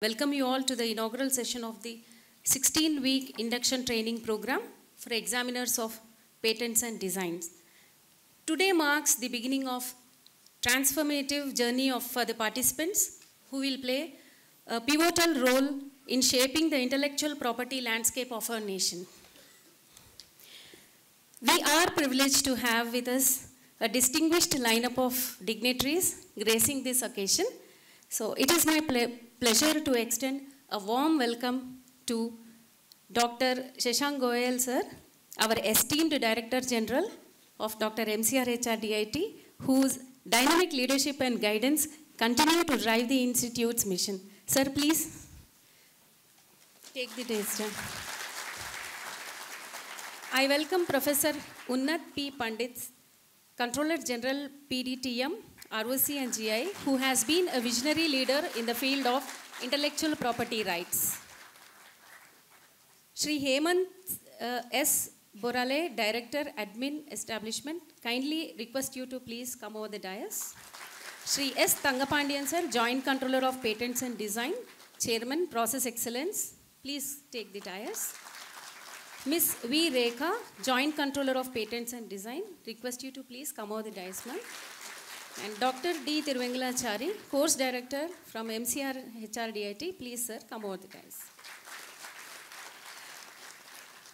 welcome you all to the inaugural session of the 16-week induction training program for examiners of patents and designs. Today marks the beginning of transformative journey for the participants who will play a pivotal role in shaping the intellectual property landscape of our nation. We are privileged to have with us a distinguished lineup of dignitaries gracing this occasion. So it is my pleasure to extend a warm welcome to Dr. Shashank Goyal sir, our esteemed Director General of Dr. MCRHRD, whose dynamic leadership and guidance continue to drive the Institute's mission. Sir, please take the dais down. I welcome Professor Unnat P. Pandit, Controller General PDTM, ROC and GI, who has been a visionary leader in the field of intellectual property rights. Shri Hemant S. Borale, Director Admin Establishment, kindly request you to please come over the dais. Shri S. Tangapandian sir, Joint Controller of Patents and Design, Chairman, Process Excellence, please take the dais. Ms. V. Rekha, Joint Controller of Patents and Design, request you to please come over the dais, ma'am. And Dr. D. Tiruvengalachari, Course Director from MCRHRD, please sir, come over the dais.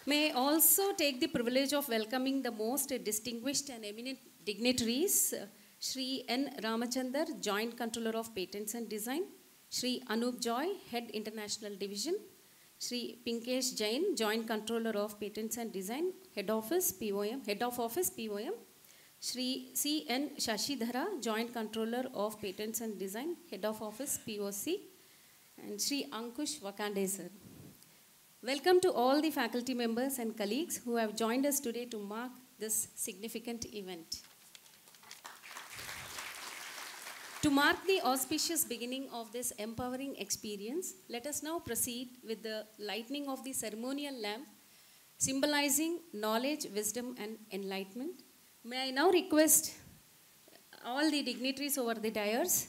May I also take the privilege of welcoming the most distinguished and eminent dignitaries, Shri N. Ramachandar, Joint Controller of Patents and Design, Shri Anup Joy, Head International Division, Shri Pinkesh Jain, Joint Controller of Patents and Design, Head Office POM, Shri C. N. Shashidhara, Joint Controller of Patents and Design, Head of Office POC, and Shri Ankush Wakande sir. Welcome to all the faculty members and colleagues who have joined us today to mark this significant event. To mark the auspicious beginning of this empowering experience, let us now proceed with the lighting of the ceremonial lamp, symbolizing knowledge, wisdom, and enlightenment. May I now request all the dignitaries over the dais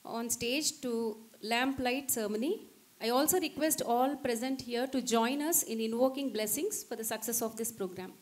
on stage to lamp light ceremony. I also request all present here to join us in invoking blessings for the success of this program.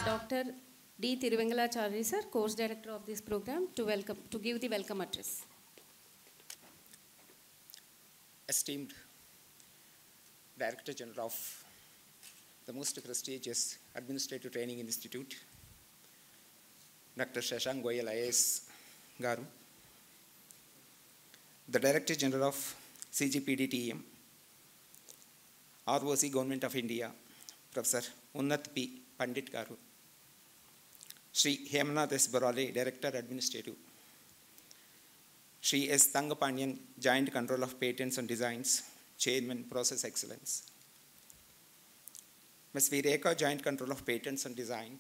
Dr. D. Tiruvengalachari sir, Course Director of this program, to give the welcome address. Esteemed Director General of the most prestigious Administrative Training Institute, Dr. Shashank Goyal IAS Garu, the Director General of CGPDTM, ROC Government of India, Professor Unnat P. Pandit Garu, Shri Hemant S. Borale, Director Administrative, Shri S. Tangapandian, Joint Control of Patents and Designs, Chairman, Process Excellence, Ms. V. Rekha, Joint Control of Patents and Design,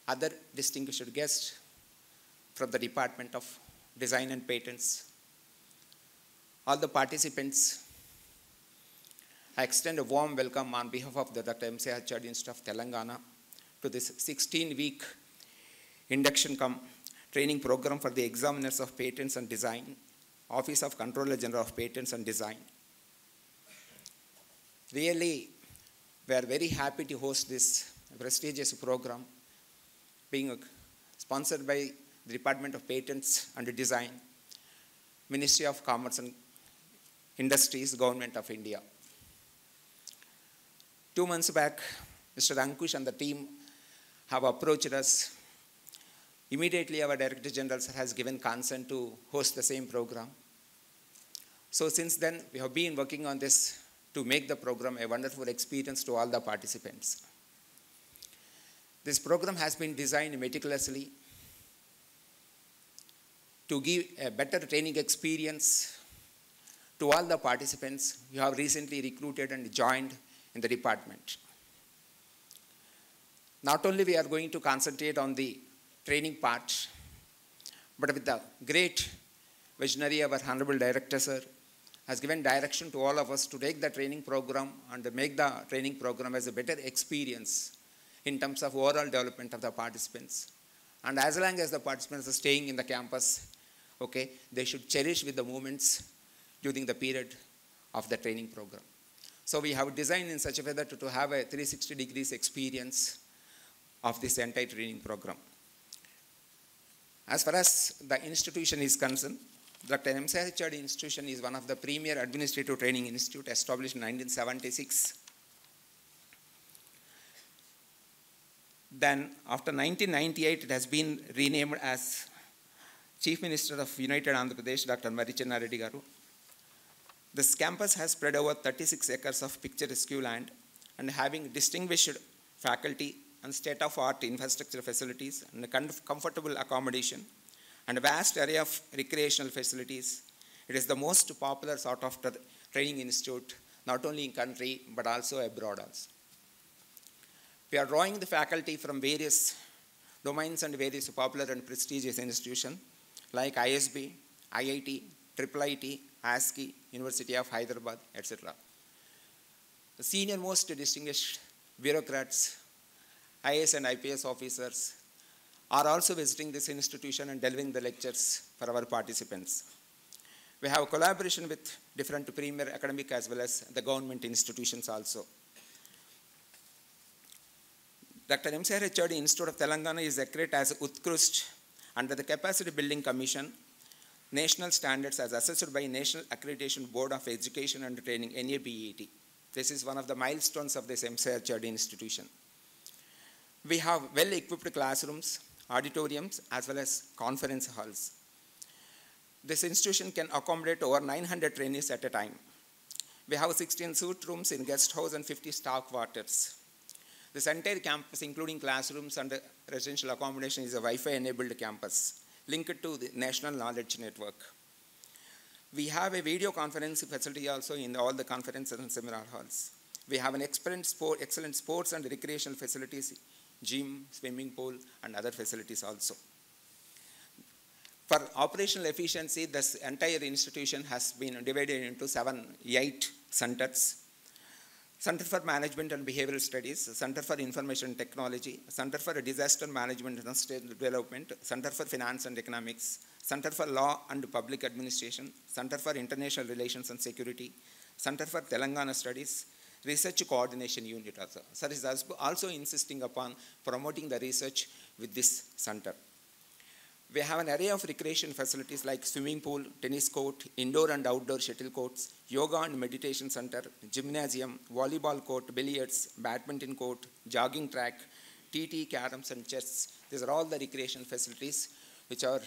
other distinguished guests from the Department of Design and Patents, all the participants I extend a warm welcome on behalf of the Dr. MCRHRD Institute of Telangana to this 16-week induction training program for the examiners of patents and design, Office of Controller General of Patents and Design. Really, we are very happy to host this prestigious program being sponsored by the Department of Patents and Design, Ministry of Commerce and Industries, Government of India. 2 months back, Mr. Ankush and the team have approached us. Immediately, our Director General has given consent to host the same program. So since then, we have been working on this to make the program a wonderful experience to all the participants. This program has been designed meticulously to give a better training experience to all the participants who have recently recruited and joined in the department. Not only we are going to concentrate on the training part, but with the great visionary, our Honorable Director, sir, has given direction to all of us to take the training program and make the training program as a better experience in terms of overall development of the participants. And as long as the participants are staying in the campus, okay, they should cherish with the moments during the period of the training program. So we have designed in such a way that to have a 360 degrees experience of this entire training program. As far as the institution is concerned, Dr. MCRHRD institution is one of the premier administrative training institute established in 1976. Then after 1998, it has been renamed as Chief Minister of United Andhra Pradesh, Dr. MCRHRD Garu. This campus has spread over 36 acres of picturesque land and having distinguished faculty and state-of-art infrastructure facilities and comfortable accommodation and a vast array of recreational facilities. It is the most popular sort of training institute, not only in country, but also abroad also. We are drawing the faculty from various domains and various popular and prestigious institutions like ISB, IIT, IIIT, ASCII, University of Hyderabad, etc. The senior most distinguished bureaucrats, IAS and IPS officers are also visiting this institution and delivering the lectures for our participants. We have collaboration with different premier academic as well as the government institutions also. Dr. MCRHRD Institute of Telangana is accredited as Utkrust under the Capacity Building Commission, National Standards as assessed by National Accreditation Board of Education and Training, NABET. This is one of the milestones of this MCRHRD institution. We have well-equipped classrooms, auditoriums, as well as conference halls. This institution can accommodate over 900 trainees at a time. We have 16 suite rooms in guest house and 50 staff quarters. This entire campus, including classrooms and residential accommodation, is a Wi-Fi-enabled campus linked to the National Knowledge Network. We have a video conferencing facility also in all the conferences and seminar halls. We have an excellent sports and recreational facilities, gym, swimming pool, and other facilities also. For operational efficiency, this entire institution has been divided into 8 centers. Center for Management and Behavioral Studies, Center for Information Technology, Center for Disaster Management and State Development, Center for Finance and Economics, Center for Law and Public Administration, Center for International Relations and Security, Center for Telangana Studies, Research Coordination Unit also. Sir is also insisting upon promoting the research with this center. We have an array of recreation facilities like swimming pool, tennis court, indoor and outdoor shuttle courts, yoga and meditation center, gymnasium, volleyball court, billiards, badminton court, jogging track, TT, caroms and chess. These are all the recreation facilities which are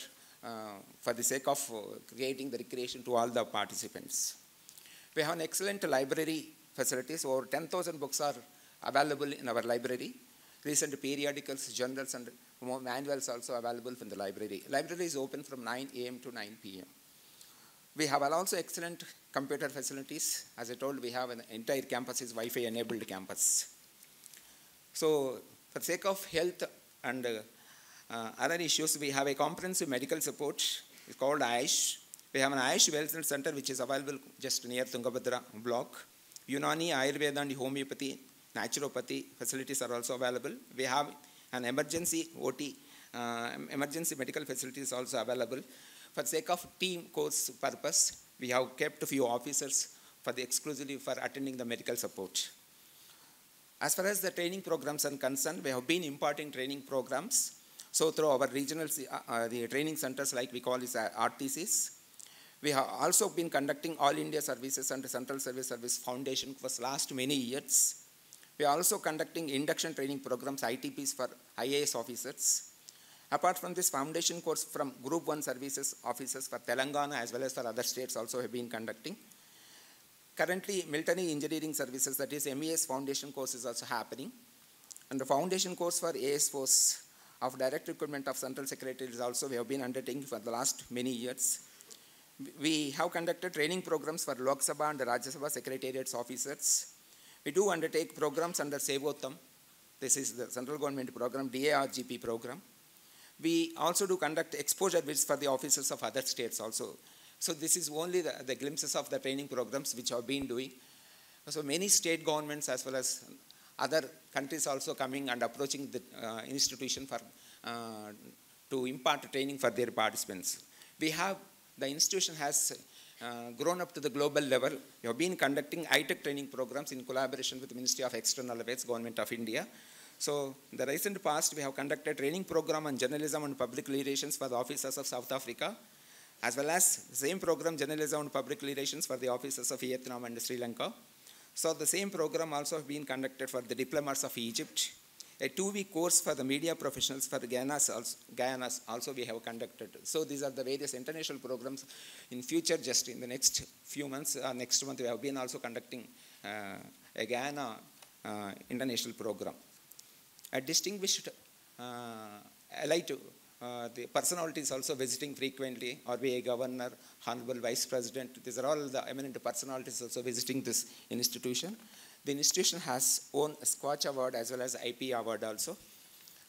for the sake of creating the recreation to all the participants. We have an excellent library facilities. Over 10,000 books are available in our library. Recent periodicals, journals and manuals also available from the library. Library is open from 9 a.m. to 9 p.m. We have also excellent computer facilities. As I told, we have an entire campus is Wi-Fi enabled campus. So for the sake of health and other issues, we have a comprehensive medical support. It's called AYUSH. We have an AYUSH Wellness Center which is available just near Tungabhadra block. Unani, Ayurveda and homeopathy, naturopathy facilities are also available. We have an emergency OT, emergency medical facilities also available. For sake of team course purpose, we have kept a few officers exclusively for attending the medical support. As far as the training programs are concerned, we have been imparting training programs. So through our regional the training centers, like we call it RTCs, we have also been conducting All India Services and Central Service Foundation for last many years. We are also conducting induction training programs, ITPs for IAS officers. Apart from this, foundation course from Group 1 services officers for Telangana as well as for other states also have been conducting. Currently, military engineering services, that is MES foundation course is also happening. And the foundation course for AS Force of Direct Recruitment of Central Secretaries also we have been undertaking for the last many years. We have conducted training programs for Lok Sabha and Rajya Sabha Secretariats officers. We do undertake programs under Sevotam. This is the central government program, DARGP program. We also do conduct exposure visits for the officers of other states also. So this is only the glimpses of the training programs which have been doing. So many state governments as well as other countries also coming and approaching the institution for to impart training for their participants. The institution has grown up to the global level. We have been conducting ITEC training programs in collaboration with the Ministry of External Affairs, Government of India. So in the recent past, we have conducted training program on journalism and public relations for the officers of South Africa, as well as the same program, journalism and public relations for the officers of Vietnam and Sri Lanka. So the same program also have been conducted for the diplomats of Egypt. A 2-week course for the media professionals for the Guyana also we have conducted. So these are the various international programs. In future, just in the next few months, next month, we have been also conducting a Guyana international program. A distinguished allied the personalities also visiting frequently, RBI Governor, Honorable Vice President. These are all the eminent personalities also visiting this institution. The institution has won a Squatch Award as well as IP Award also.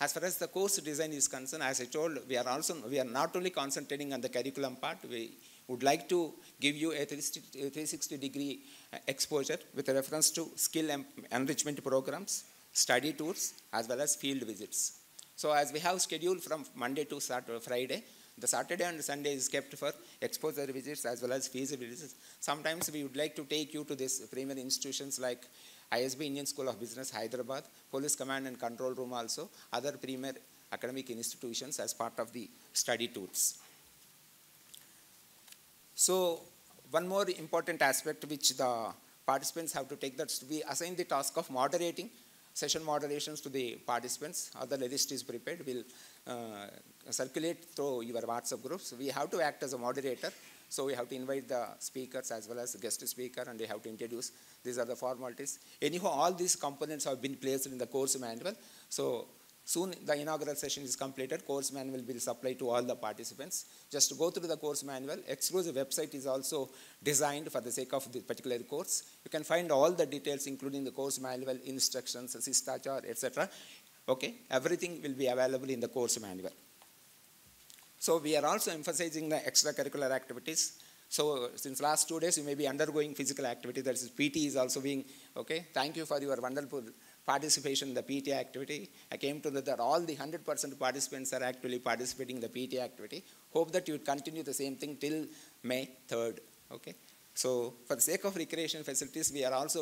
As far as the course design is concerned, as I told, we are not only concentrating on the curriculum part, we would like to give you a 360-degree exposure with reference to skill enrichment programs, study tours, as well as field visits. So as we have scheduled from Monday to Friday, the Saturday and Sunday is kept for exposure visits as well as field visits. Sometimes we would like to take you to these premier institutions like ISB Indian School of Business, Hyderabad, Police Command and Control Room also, other premier academic institutions as part of the study tours. So one more important aspect which the participants have to take, that we assign the task of moderating session moderations to the participants. Other list is prepared. We'll circulate through your WhatsApp groups. We have to act as a moderator. So we have to invite the speakers as well as the guest speaker, and we have to introduce. These are the formalities. Anyhow, all these components have been placed in the course manual. So soon the inaugural session is completed. Course manual will be supplied to all the participants. Just to go through the course manual, exclusive website is also designed for the sake of the particular course. You can find all the details including the course manual, instructions, Sistachar, etc. Okay, everything will be available in the course manual. So we are also emphasizing the extracurricular activities. So since last 2 days, you may be undergoing physical activity. That is PT is also being, okay. Thank you for your wonderful participation in the PT activity. I came to know that all the 100% participants are actually participating in the PT activity. Hope that you would continue the same thing till May 3rd, okay. So for the sake of recreation facilities,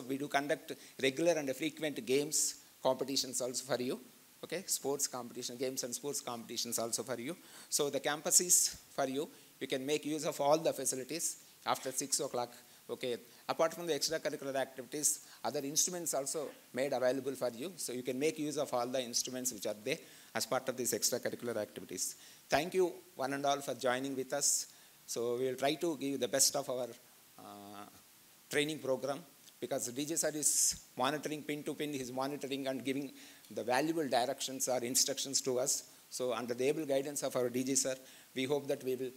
we do conduct regular and frequent games, competitions also for you. Okay, sports competition, games and sports competitions also for you. So the campus is for you. You can make use of all the facilities after 6 o'clock. Okay, apart from the extracurricular activities, other instruments also made available for you. So you can make use of all the instruments which are there as part of these extracurricular activities. Thank you one and all for joining with us. So we will try to give you the best of our training program, because DJ sir is monitoring pin to pin, he is monitoring and giving the valuable directions or instructions to us. So under the able guidance of our DJ sir, we hope that we will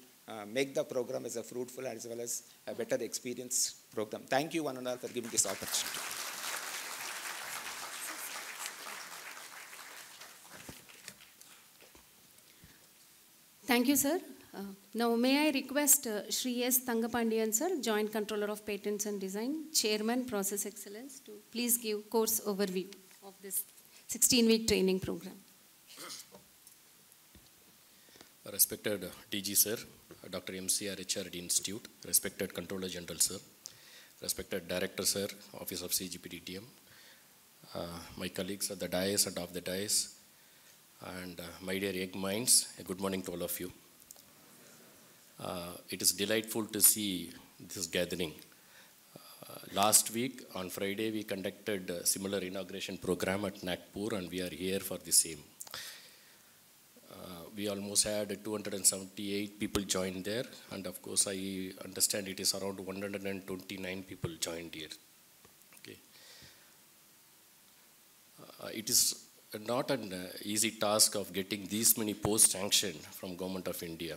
make the program as a fruitful as well as a better experience program. Thank you one and all for giving this opportunity. Thank you, sir. Now, may I request Shri S. Tangapandian sir, Joint Controller of Patents and Design, Chairman, Process Excellence, to please give course overview of this 16-week training program. Respected DG sir, Dr. MCRHRD Institute, respected Controller General sir, respected Director sir, Office of CGPDTM, my colleagues at the dais and off the dais, and my dear young minds, a good morning to all of you. It is delightful to see this gathering. Last week on Friday we conducted a similar inauguration program at Nagpur, and we are here for the same. We almost had 278 people joined there, and of course I understand it is around 129 people joined here. Okay. It is not an easy task of getting these many posts sanctioned from Government of India.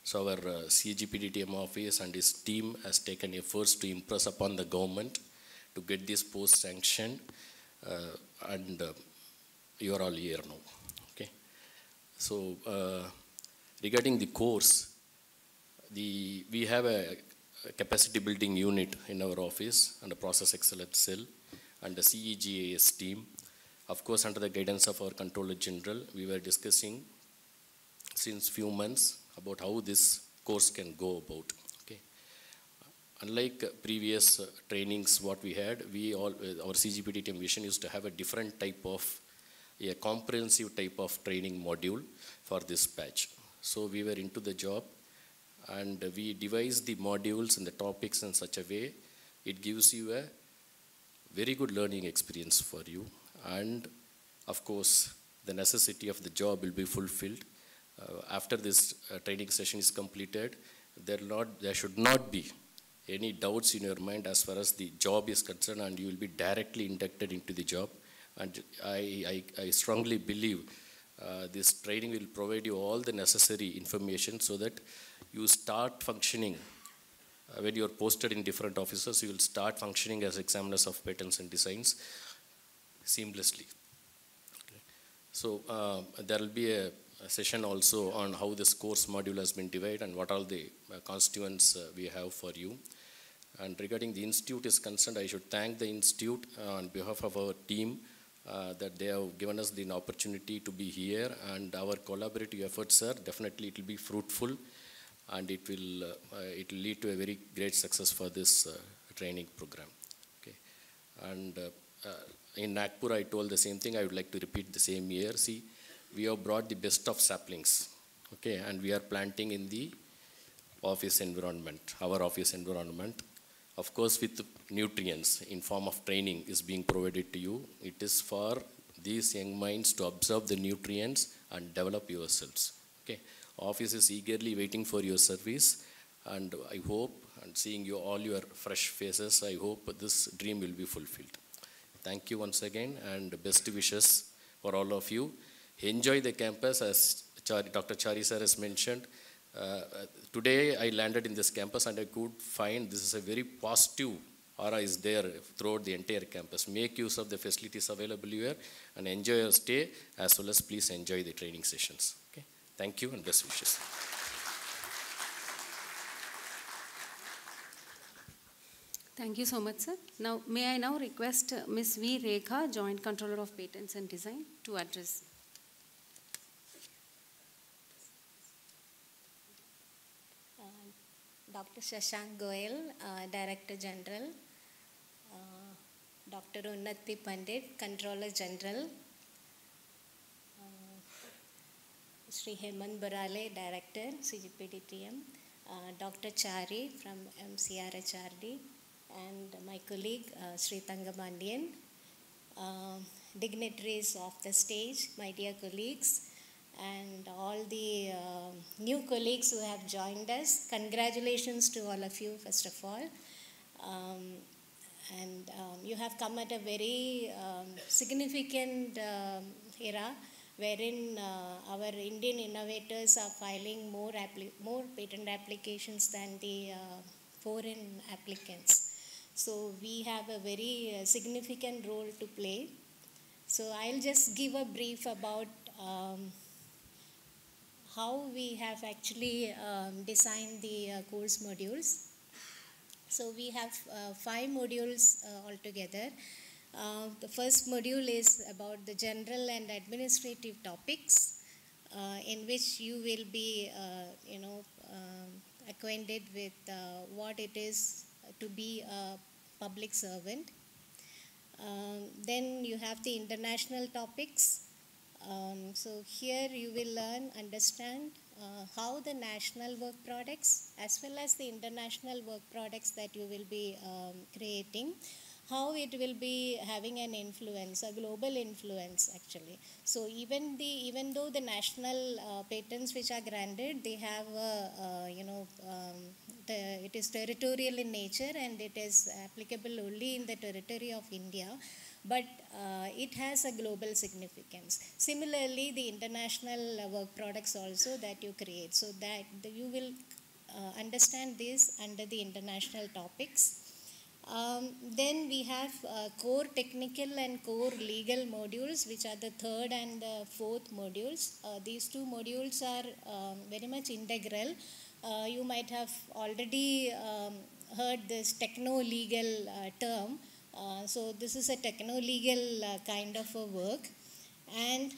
So our CGPDTM office and his team has taken efforts to impress upon the government to get this post sanctioned, and you are all here now. Okay. So regarding the course, we have a capacity building unit in our office and a process excellence cell and the CEGAS team. Of course, under the guidance of our Controller General, we were discussing since few months about how this course can go about. Okay. Unlike previous trainings what we had, our CGPDTM vision is to have a different type of, a comprehensive type of training module for this batch. So we were into the job, and we devised the modules and the topics in such a way it gives you a very good learning experience for you, and of course the necessity of the job will be fulfilled. After this training session is completed, there should not be any doubts in your mind as far as the job is concerned, and you will be directly inducted into the job. And I strongly believe this training will provide you all the necessary information so that you start functioning. When you are posted in different offices, you will start functioning as examiners of patents and designs seamlessly. Okay. So there will be a session also on how this course module has been divided and what all the constituents we have for you. And regarding the institute is concerned, I should thank the institute on behalf of our team that they have given us the opportunity to be here, and our collaborative efforts, sir, definitely it will be fruitful, and it will lead to a very great success for this training program. Okay. And in Nagpur I told the same thing. I would like to repeat the same here. See, we have brought the best of saplings, okay, and we are planting in the office environment, our office environment. Of course, with nutrients in form of training is being provided to you. It is for these young minds to absorb the nutrients and develop yourselves. Okay, office is eagerly waiting for your service, and I hope, and seeing you all your fresh faces, I hope this dream will be fulfilled. Thank you once again, and best wishes for all of you. Enjoy the campus, as Dr. Chari sir has mentioned. Today I landed in this campus and I could find this is a very positive aura is there throughout the entire campus. Make use of the facilities available here and enjoy your stay, as well as please enjoy the training sessions. Okay? Thank you and best wishes. Thank you so much, sir. Now, may I now request Ms. V. Rekha, Joint Controller of Patents and Design, to address. Dr. Shashank Goyal, Director General, Dr. Unnati Pandit, Controller General, Sri Hemant Burale, Director, CGPDTM, Dr. Chari from MCRHRD, and my colleague, Sri Tangapandian, dignitaries of the stage, my dear colleagues, and all the new colleagues who have joined us. Congratulations to all of you, first of all. You have come at a very significant era wherein our Indian innovators are filing more patent applications than the foreign applicants. So we have a very significant role to play. So I'll just give a brief about how we have actually designed the course modules. So we have 5 modules altogether. The first module is about the general and administrative topics, in which you will be, acquainted with what it is to be a public servant. Then you have the international topics. So here you will learn, understand how the national work products as well as the international work products that you will be creating, how it will be having an influence, a global influence actually. So even though the national patents which are granted, they have it is territorial in nature and it is applicable only in the territory of India, but it has a global significance. Similarly, the international work products also that you create, so that you will understand this under the international topics. Then we have core technical and core legal modules, which are the third and the fourth modules. These 2 modules are very much integral. You might have already heard this techno-legal term. So this is a techno-legal kind of a work. And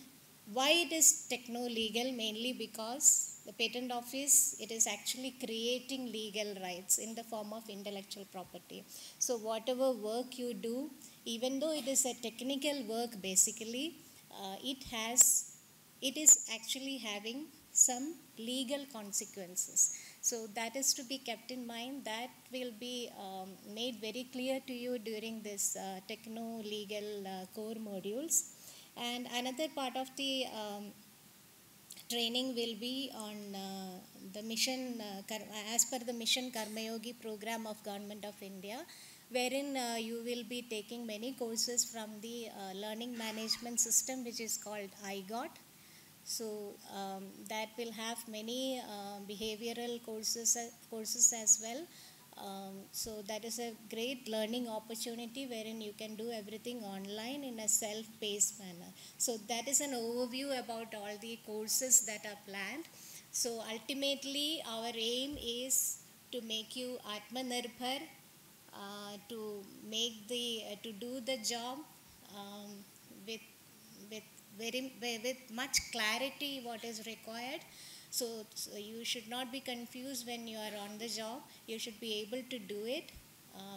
why it is techno-legal? Mainly because the patent office, it is actually creating legal rights in the form of intellectual property. So whatever work you do, even though it is a technical work basically, it is actually having some legal consequences. So that is to be kept in mind. That will be made very clear to you during this techno-legal core modules. And another part of the training will be on the mission, as per the Mission Karmayogi program of Government of India, wherein you will be taking many courses from the learning management system, which is called IGOT. So that will have many behavioral courses as well. So that is a great learning opportunity wherein you can do everything online in a self-paced manner. So that is an overview about all the courses that are planned. So ultimately our aim is to make you Atmanirbhar, to do the job with much clarity what is required. So you should not be confused when you are on the job. You should be able to do it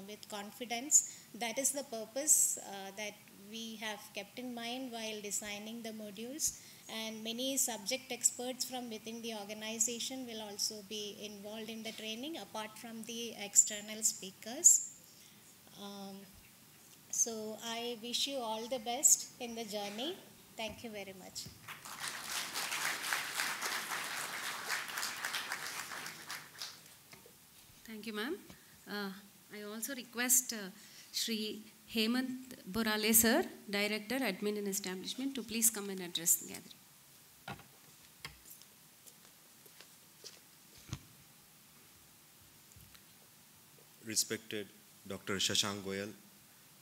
with confidence. That is the purpose that we have kept in mind while designing the modules. And many subject experts from within the organization will also be involved in the training apart from the external speakers. So I wish you all the best in the journey. Thank you very much. Thank you, ma'am. I also request Shri Hemant Borale sir, Director, Admin and Establishment, to please come and address the gathering. Respected Dr. Shashank Goyal,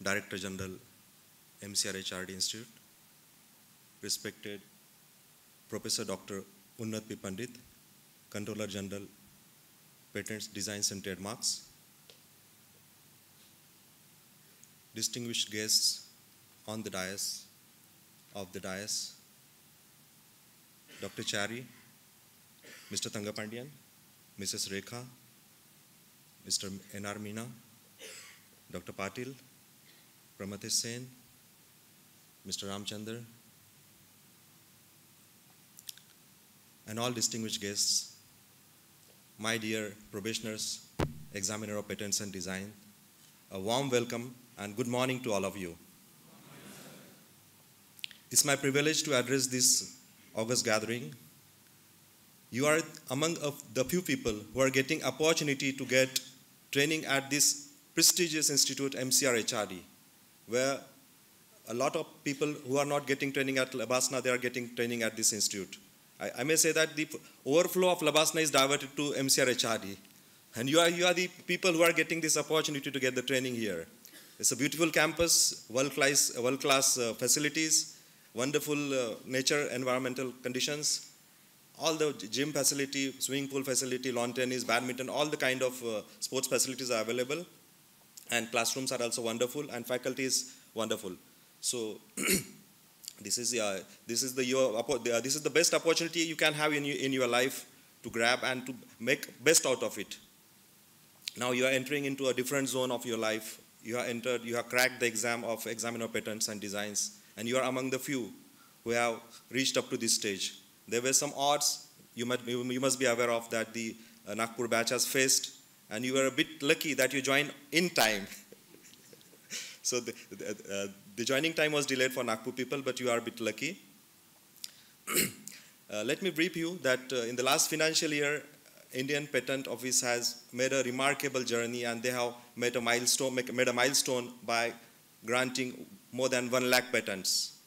Director General, MCRHRD Institute. Respected Professor Dr. Unnat P. Pandit, Controller General, Patents, Designs and Trademarks. Distinguished guests on the dais, Dr. Chari, Mr. Tangapandian, Mrs. Rekha, Mr. N.R. Meena, Dr. Patil, Pramathesh Sen, Mr. Ramchandar, and all distinguished guests, my dear probationers, examiner of patents and design, a warm welcome and good morning to all of you. It's my privilege to address this August gathering. You are among the few people who are getting opportunity to get training at this prestigious institute, MCRHRD, where a lot of people who are not getting training at Labasna, they are getting training at this institute. I may say that the overflow of Labasna is diverted to MCRHRD, and you are the people who are getting this opportunity to get the training here. It's a beautiful campus, world-class facilities, wonderful nature, environmental conditions. all the gym facility, swimming pool facility, lawn tennis, badminton, all the kind of sports facilities are available. And classrooms are also wonderful, and faculty is wonderful. So this is the best opportunity you can have in your life to grab and to make best out of it. Now you are entering into a different zone of your life. You have cracked the exam of examiner patents and designs, and you are among the few who have reached up to this stage. There were some odds you must be aware of that the Nagpur batch has faced, and you were a bit lucky that you joined in time. So the joining time was delayed for Nagpur people, but you are a bit lucky. Let me brief you that in the last financial year, Indian Patent Office has made a remarkable journey, and they have made a milestone by granting more than 1 lakh patents.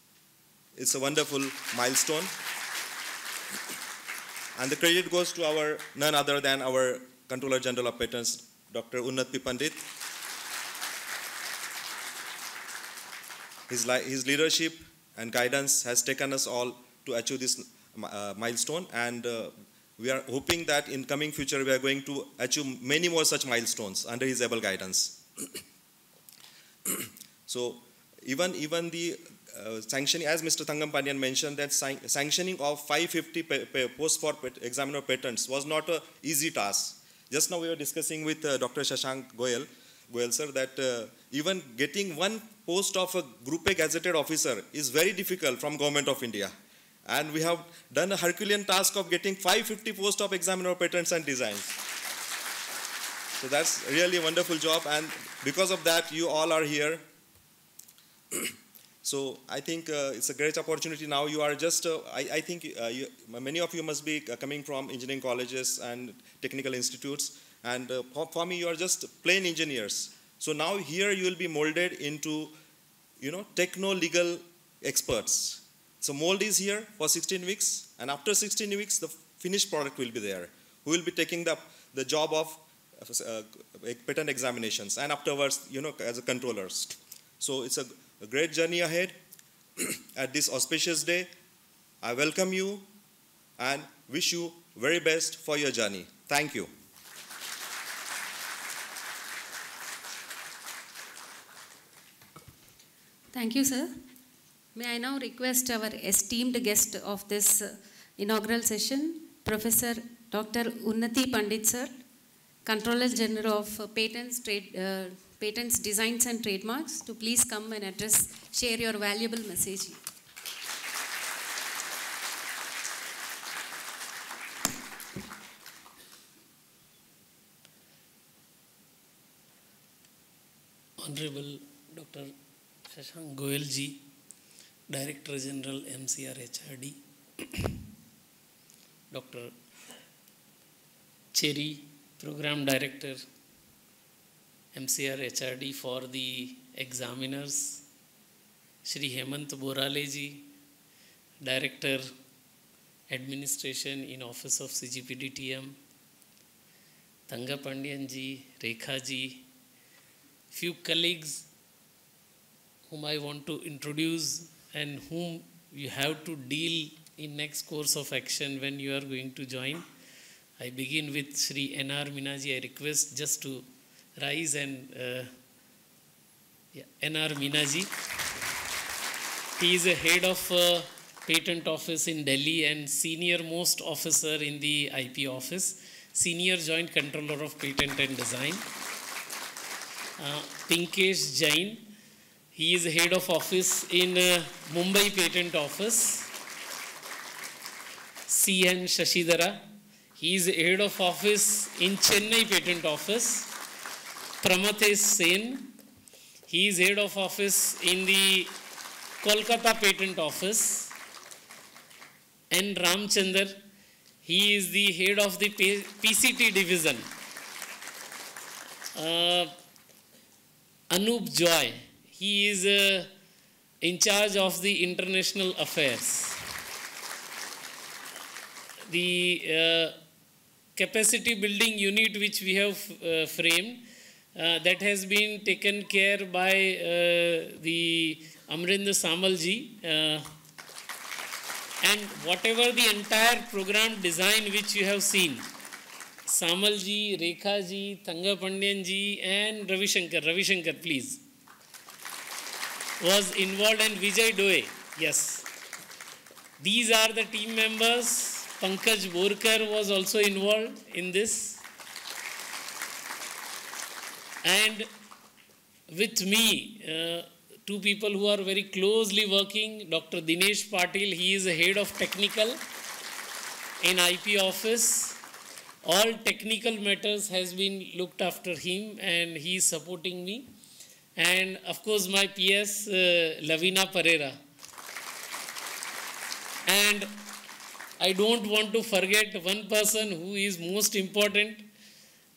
It's a wonderful milestone. And the credit goes to none other than our Controller General of Patents, Dr. Unnat P. Pandit. His leadership and guidance has taken us all to achieve this milestone, and we are hoping that in coming future we are going to achieve many more such milestones under his able guidance. So even the sanctioning, as Mr. Thangam Pandian mentioned, that sanctioning of 550 posts for examiner patents was not an easy task. Just now we were discussing with Dr. Shashank Goyal sir, that even getting one post of a Group A gazetted officer is very difficult from Government of India. And we have done a Herculean task of getting 550 posts of examiner patents and designs. So that's really a wonderful job, and because of that, you all are here. So I think it's a great opportunity now. You are just, I think many of you must be coming from engineering colleges and technical institutes, and for me, you are just plain engineers. So now here you will be molded into, techno-legal experts. So mold is here for 16 weeks, and after 16 weeks, the finished product will be there. Who will be taking the job of patent examinations, and afterwards, as a controllers. So it's a great journey ahead. At this auspicious day, I welcome you and wish you very best for your journey. Thank you. Thank you, sir. May I now request our esteemed guest of this inaugural session, Professor Dr. Unnati Pandit, sir, Controller General of Patents, Designs and Trademarks, to please come and share your valuable message. Honorable Dr. Shashank Goyal ji, Director General MCRHRD, Dr. Cherry, Program Director MCRHRD for the examiners, Shri Hemant Borale ji, Director Administration in Office of CGPDTM, Thanga Pandian ji, Rekha ji, few colleagues whom I want to introduce and whom you have to deal in next course of action when you are going to join. I begin with Shri N.R. Minaji. I request just to rise and N.R. Minaji. He is a head of patent office in Delhi and senior most officer in the IP office, senior joint controller of patent and design. Pinkesh Jain. He is head of office in Mumbai Patent Office. C.N. Shashidhara. He is head of office in Chennai Patent Office. Pramathesh Sen. He is head of office in the Kolkata Patent Office. N. Ramchandar. He is the head of the PCT division. Anup Joy. He is in charge of the international affairs. The capacity building unit which we have framed, that has been taken care by the Amrinder Samal ji. And whatever the entire program design which you have seen, Samal ji, Rekha ji, Tanga Pandyan ji and Ravi Shankar please, was involved, and Vijay Doe, yes. These are the team members. Pankaj Borkar was also involved in this. And with me, two people who are very closely working, Dr. Dinesh Patil, he is the head of technical in IP office. All technical matters has been looked after him and he is supporting me. And of course my PS, Lavina Pereira. And I don't want to forget one person who is most important,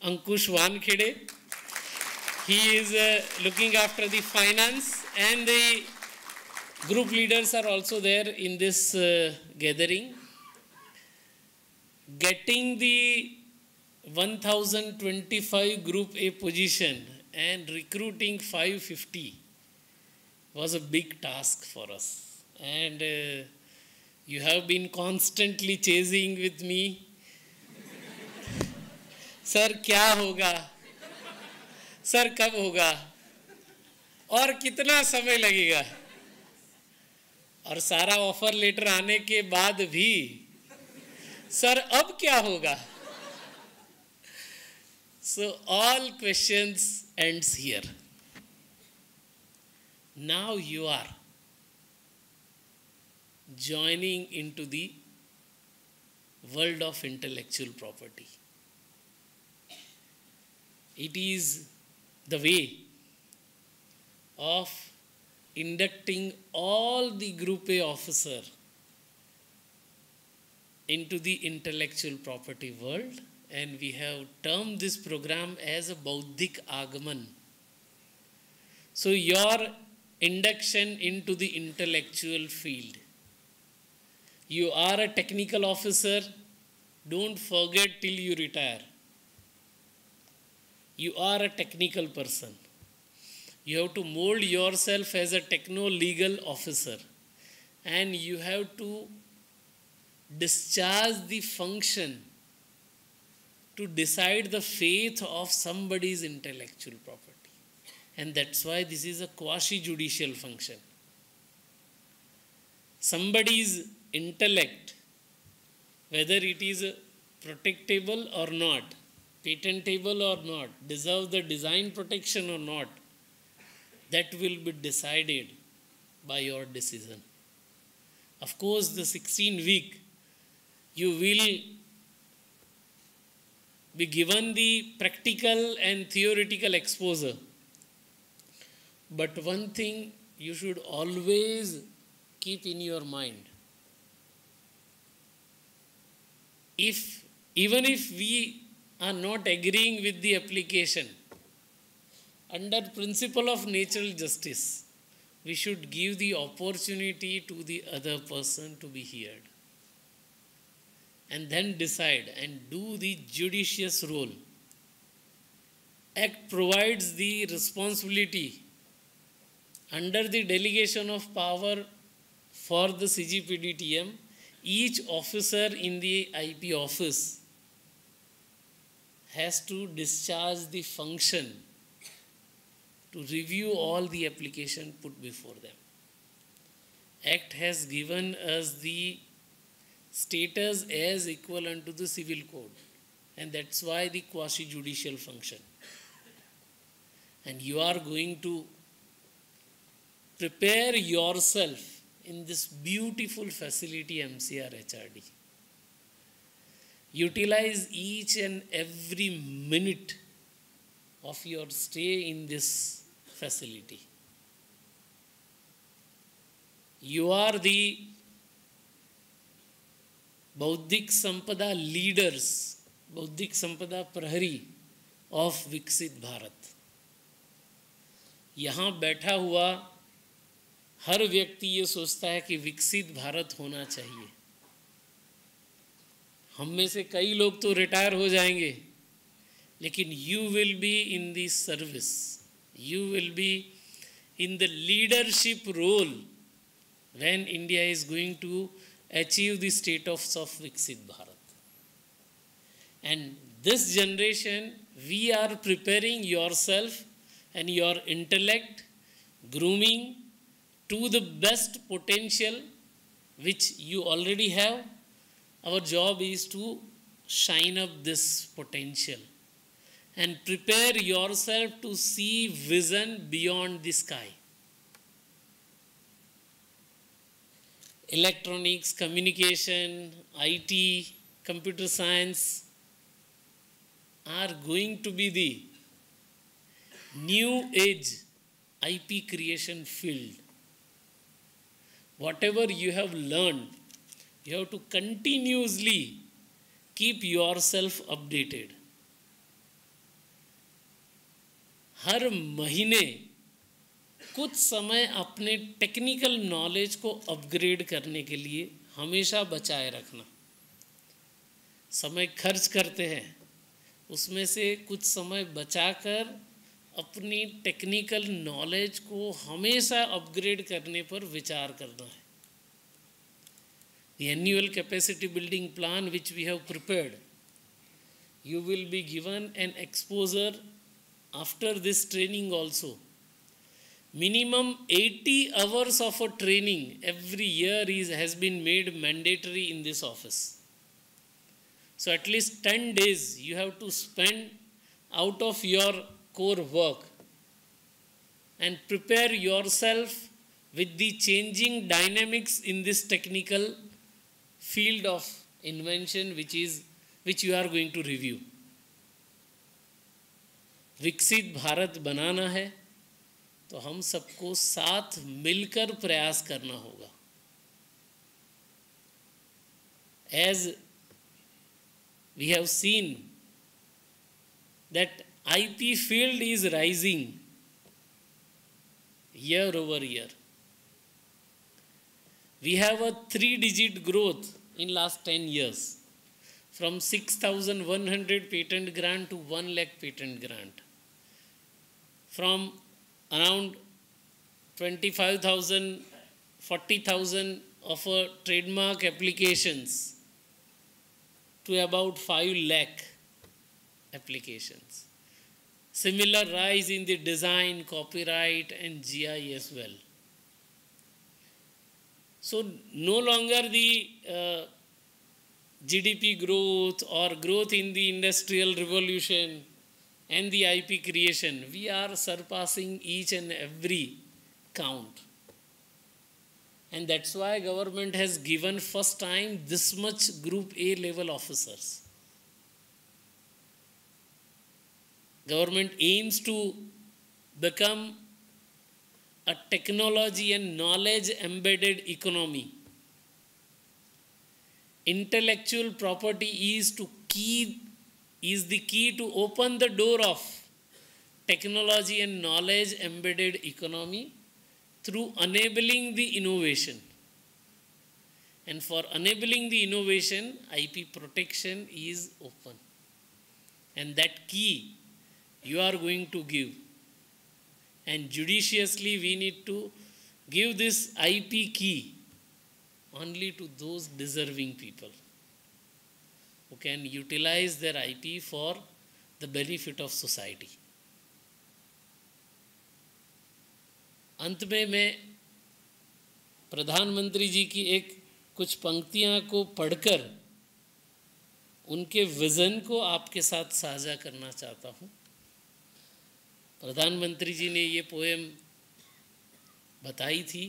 Ankush Wankhede. He is looking after the finance, and the group leaders are also there in this gathering. Getting the 1025 Group A position and recruiting 550 was a big task for us. And you have been constantly chasing with me. Sir, क्या होगा? Sir कब होगा और कितना समय लगेगा? और सारा ऑफर लेटर आने के बाद भी सर अब क्या होगा? So all questions ends here. Now you are joining into the world of intellectual property. It is the way of inducting all the Group A officer into the intellectual property world, and we have termed this program as a Bauddhik Agaman. So your induction into the intellectual field. You are a technical officer, don't forget till you retire. You are a technical person. You have to mold yourself as a techno-legal officer, and you have to discharge the function to decide the fate of somebody's intellectual property. And that's why this is a quasi-judicial function. Somebody's intellect, whether it is protectable or not, patentable or not, deserve the design protection or not, that will be decided by your decision. Of course, the 16-week, you will be given the practical and theoretical exposure. But one thing you should always keep in your mind. Even if we are not agreeing with the application, under principle of natural justice, we should give the opportunity to the other person to be heard. And then decide and do the judicious role. Act provides the responsibility under the delegation of power for the CGPDTM. Each officer in the IP office has to discharge the function to review all the application put before them. Act has given us the status as equivalent to the civil code, and that's why the quasi-judicial function. And you are going to prepare yourself in this beautiful facility MCRHRD. Utilize each and every minute of your stay in this facility. You are the Bauddhik Sampada leaders, Bauddhik Sampada Prahari of Viksit Bharat. यहाँ बैठा हुआ हर व्यक्ति ये सोचता है कि विकसित भारत होना चाहिए. हम में से कई लोग तो रिटायर हो जाएंगे, लेकिन you will be in the service, you will be in the leadership role when India is going to achieve the status of Viksit Bharat. And this generation, we are preparing yourself and your intellect, grooming to the best potential which you already have. Our job is to shine up this potential and prepare yourself to see vision beyond the sky. Electronics, communication, IT, computer science are going to be the new age IP creation field. Whatever you have learned, you have to continuously keep yourself updated. हर महीने कुछ समय अपने technical knowledge को upgrade करने के लिए हमेशा बचाए रखना. समय खर्च करते हैं, उसमें से कुछ समय बचाकर अपनी टेक्निकल नॉलेज को हमेशा अपग्रेड करने पर विचार करना है. The annual capacity building plan which we have prepared, you will be given an exposure after this training also. Minimum 80 hours of a training every year has been made mandatory in this office. So at least 10 days you have to spend out of your core work and prepare yourself with the changing dynamics in this technical field of invention which you are going to review. विकसित भारत बनाना है तो हम सबको साथ मिलकर प्रयास करना होगा. As we have seen that IP field is rising year over year. We have a 3-digit growth in last 10 years from 6,100 patent grant to 1 lakh patent grant. From around 25,000, 40,000 of trademark applications to about 5 lakh applications. Similar rise in the design, copyright and GI as well. So no longer the GDP growth or growth in the industrial revolution and the IP creation, we are surpassing each and every count. And that's why government has given first time this much Group A level officers. Government aims to become a technology and knowledge embedded economy. Intellectual property is the key to open the door of technology and knowledge embedded economy through enabling the innovation. And for enabling the innovation, IP protection is open. And that key you are going to give. And judiciously we need to give this IP key only to those deserving people who can utilize their IP for the benefit of society. अंत में मैं प्रधानमंत्री जी की कुछ पंक्तियां को पढ़कर उनके विजन को आपके साथ साझा करना चाहता हूं. प्रधानमंत्री जी ने ये पोएम बताई थी.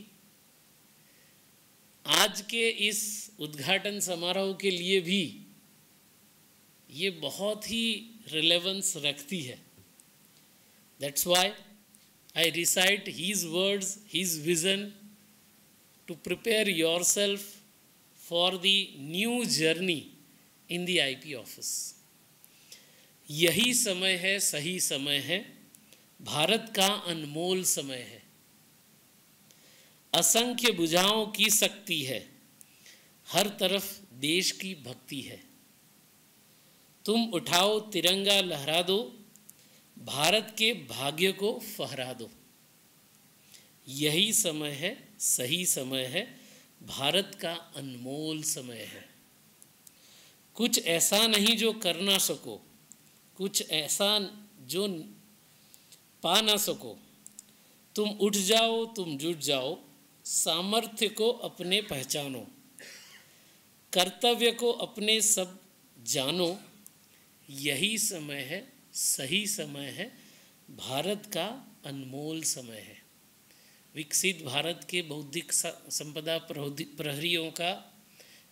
आज के इस उद्घाटन समारोह के लिए भी ये बहुत ही रिलेवेंस रखती है. That's why I recite his words, his vision to prepare yourself for the new journey in the IP office. यही समय है, सही समय है, भारत का अनमोल समय है. असंख्य भुजाओं की शक्ति है, हर तरफ देश की भक्ति है. तुम उठाओ तिरंगा लहरा दो, भारत के भाग्य को फहरा दो. यही समय है, सही समय है, भारत का अनमोल समय है। कुछ ऐसा नहीं जो कर ना सको, कुछ ऐसा जो पा ना सको। तुम उठ जाओ, तुम जुट जाओ, सामर्थ्य को अपने पहचानो, कर्तव्य को अपने सब जानो। यही समय है, सही समय है, भारत का अनमोल समय है। विकसित भारत के बौद्धिक संपदा प्रहरियों का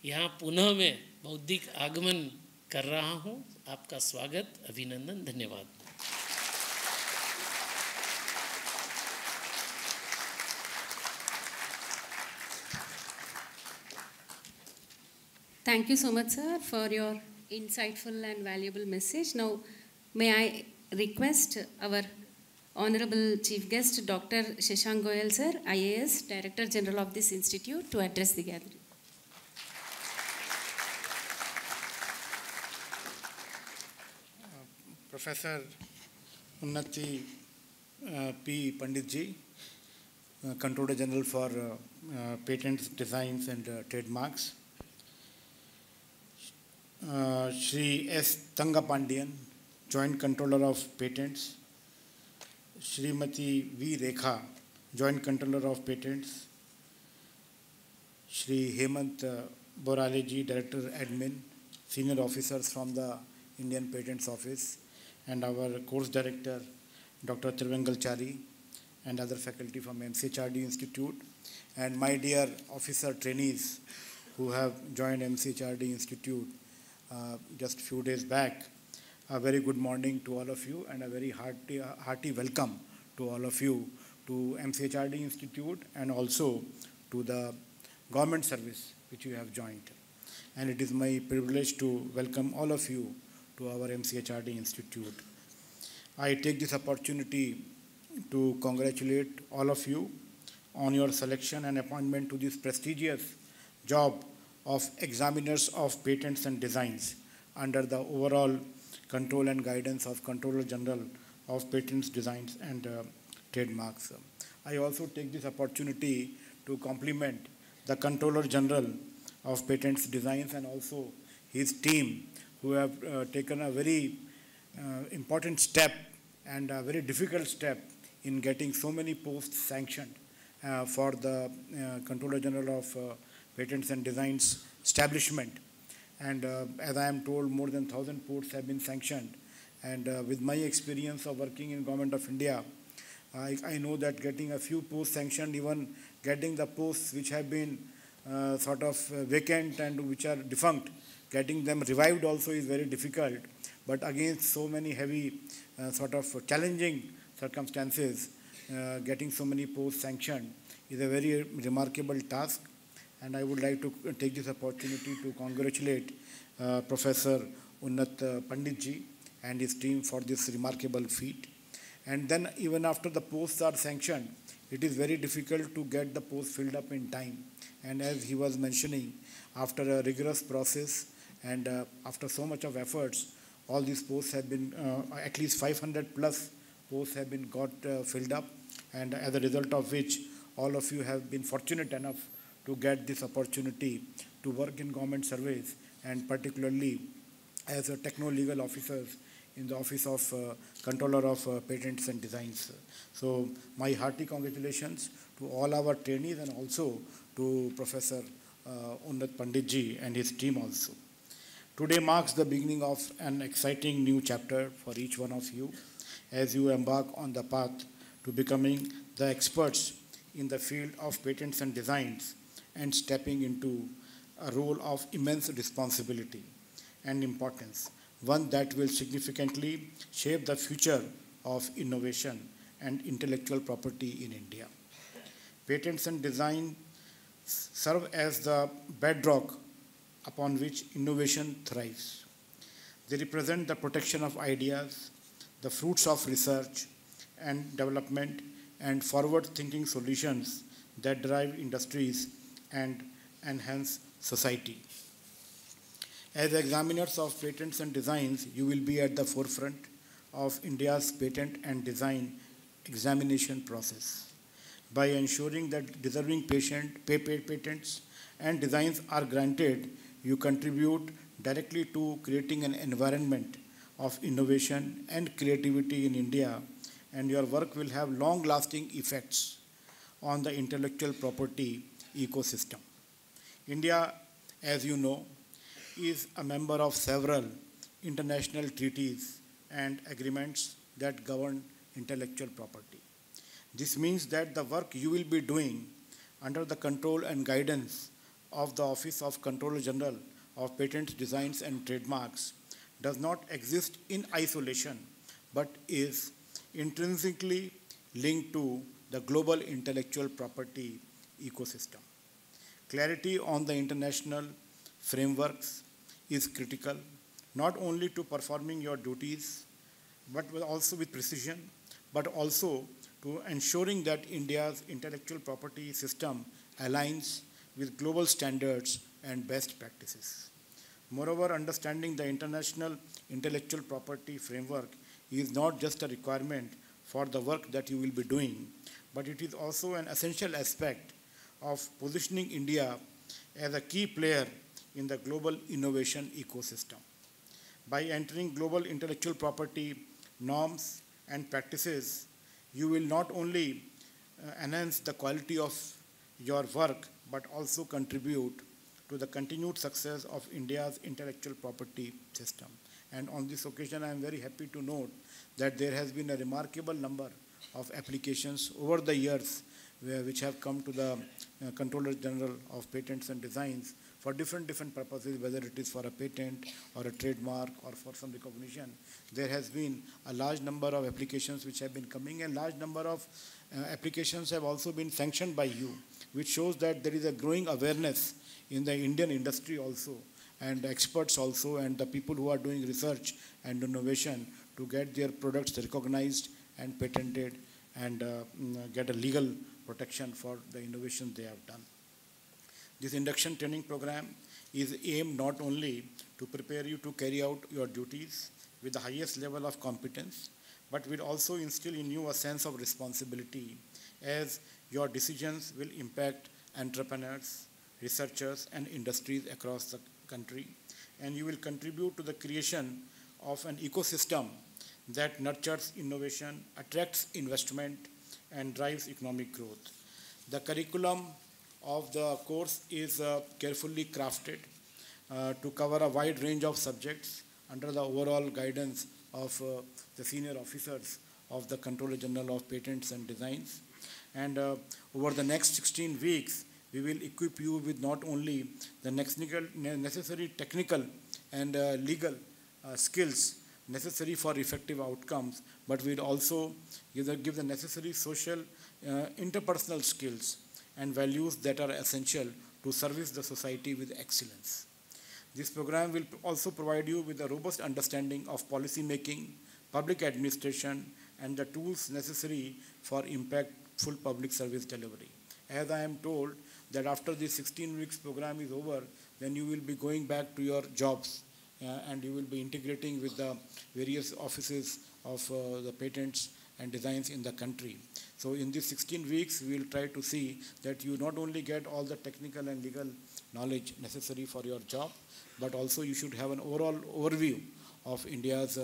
यहाँ पुनः मैं बौद्धिक आगमन कर रहा हूँ। आपका स्वागत, अभिनंदन, धन्यवाद। Thank you so much, sir, for your insightful and valuable message. Now, may I request our Honorable Chief Guest, Dr. Shashank Goyal, sir, IAS, Director General of this institute, to address the gathering. Professor Unnati P. Pandit ji, Controller General for Patents, Designs and Trademarks. Shri S. Tangapandian, Joint Controller of Patents. Srimati V. Rekha, Joint Controller of Patents. Shri Hemant Boraleji, Director Admin, Senior Officers from the Indian Patents Office, and our course director, Dr. Trivengal Chari, and other faculty from MCRHRD Institute, and my dear officer trainees who have joined MCRHRD Institute just few days back. A very good morning to all of you, and a very hearty welcome to all of you to MCRHRD Institute and also to the government service which you have joined. And it is my privilege to welcome all of you to our MCRHRD Institute. I take this opportunity to congratulate all of you on your selection and appointment to this prestigious job of examiners of patents and designs under the overall control and guidance of Controller General of Patents, Designs and Trademarks. I also take this opportunity to compliment the Controller General of Patents, Designs and also his team, who have taken a very important step and a very difficult step in getting so many posts sanctioned for the Controller General of Patents and Designs establishment. And as I am told, more than 1,000 posts have been sanctioned. And with my experience of working in Government of India, I know that getting a few posts sanctioned, even getting the posts which have been sort of vacant and which are defunct, getting them revived also is very difficult. But against so many heavy sort of challenging circumstances, getting so many posts sanctioned is a very remarkable task. And I would like to take this opportunity to congratulate Professor Unnat Pandit ji and his team for this remarkable feat. And then even after the posts are sanctioned, it is very difficult to get the posts filled up in time. And as he was mentioning, after a rigorous process and after so much of efforts, all these posts have been, at least 500 plus posts have been got filled up. And as a result of which, all of you have been fortunate enough to get this opportunity to work in government service, and particularly as a techno-legal officers in the Office of Controller of Patents and Designs. So my hearty congratulations to all our trainees and also to Professor Unnat Pandit ji and his team also. Today marks the beginning of an exciting new chapter for each one of you as you embark on the path to becoming the experts in the field of patents and designs and stepping into a role of immense responsibility and importance, one that will significantly shape the future of innovation and intellectual property in India. Patents and design serve as the bedrock upon which innovation thrives. They represent the protection of ideas, the fruits of research and development, and forward-thinking solutions that drive industries and enhance society. As examiners of patents and designs, you will be at the forefront of India's patent and design examination process by ensuring that deserving patents and designs are granted, you contribute directly to creating an environment of innovation and creativity in India, and your work will have long-lasting effects on the intellectual property ecosystem. India, as you know, is a member of several international treaties and agreements that govern intellectual property. This means that the work you will be doing under the control and guidance of the Office of Controller General of Patents, Designs and Trademarks does not exist in isolation, but is intrinsically linked to the global intellectual property ecosystem. Clarity on the international frameworks is critical, not only to performing your duties, but also with precision, but also to ensuring that India's intellectual property system aligns with global standards and best practices. Moreover, understanding the international intellectual property framework is not just a requirement for the work that you will be doing, but it is also an essential aspect of positioning India as a key player in the global innovation ecosystem. By entering global intellectual property norms and practices, you will not only enhance the quality of your work, but also contribute to the continued success of India's intellectual property system. And on this occasion, I am very happy to note that there has been a remarkable number of applications over the years which have come to the Controller General of Patents and Designs for different purposes, whether it is for a patent or a trademark or for some recognition. There has been a large number of applications which have been coming, and large number of applications have also been sanctioned by you, which shows that there is a growing awareness in the Indian industry also, and experts also, and the people who are doing research and innovation to get their products recognized and patented and get a legal protection for the innovation they have done. This induction training program is aimed not only to prepare you to carry out your duties with the highest level of competence, but will also instill in you a sense of responsibility, as your decisions will impact entrepreneurs, researchers, and industries across the country, and you will contribute to the creation of an ecosystem that nurtures innovation, attracts investment, and drives economic growth. The curriculum of the course is carefully crafted to cover a wide range of subjects under the overall guidance of the senior officers of the Controller General of Patents and Designs. And over the next 16 weeks, we will equip you with not only the necessary technical and legal skills necessary for effective outcomes, but we'll also give the necessary social, interpersonal skills and values that are essential to service the society with excellence. This program will also provide you with a robust understanding of policy making, public administration, and the tools necessary for impactful public service delivery. As I am told that after this 16 weeks program is over, then you will be going back to your jobs and you will be integrating with the various offices of the patents and designs in the country. So in these 16 weeks, we will try to see that you not only get all the technical and legal knowledge necessary for your job, but also you should have an overall overview of India's